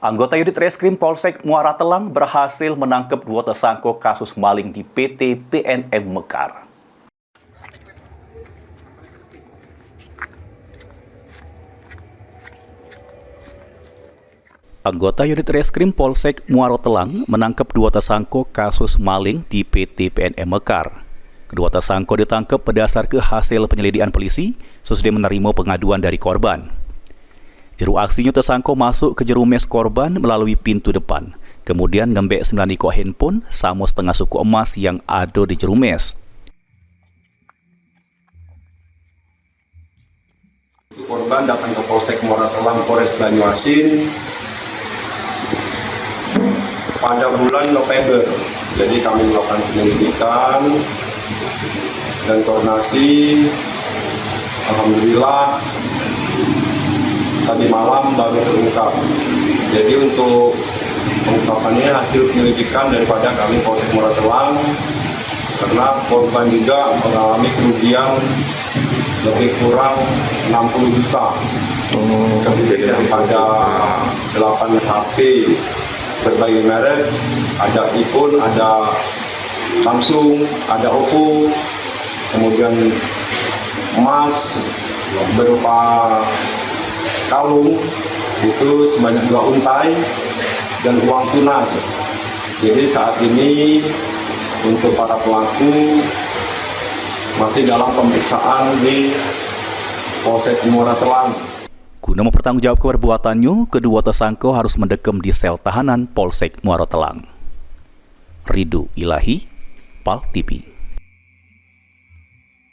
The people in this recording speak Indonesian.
Anggota unit reskrim Polsek Muara Telang berhasil menangkap 2 tersangka kasus maling di PT PNM Mekar. Anggota unit reskrim Polsek Muara Telang menangkap 2 tersangka kasus maling di PT PNM Mekar. Kedua tersangka ditangkap berdasar ke hasil penyelidikan polisi sesudah menerima pengaduan dari korban. Juru aksinya tersangka masuk ke jero mes korban melalui pintu depan, kemudian ngembek 9 ekor handphone sama setengah suku emas yang ada di jero mes. Korban datang ke Polsek Muara Telang, Polres Banyuasin pada bulan November. Jadi kami melakukan penyelidikan dan koordinasi. Alhamdulillah tadi malam baru terungkap. Jadi untuk pengungkapannya hasil penyelidikan daripada kami Polsek Muara Telang, karena korban juga mengalami kerugian lebih kurang 60 juta. Kemudian pada 8 HP berbagai merek, ada iPhone, ada Samsung, ada Oppo, kemudian emas berupa kalung itu sebanyak 2 untai dan uang tunai. Jadi saat ini untuk para pelaku masih dalam pemeriksaan di Polsek Muara Telang. Guna mempertanggungjawabkan perbuatannya, kedua tersangka harus mendekam di sel tahanan Polsek Muara Telang. Ridho Ilahi, PAL TV.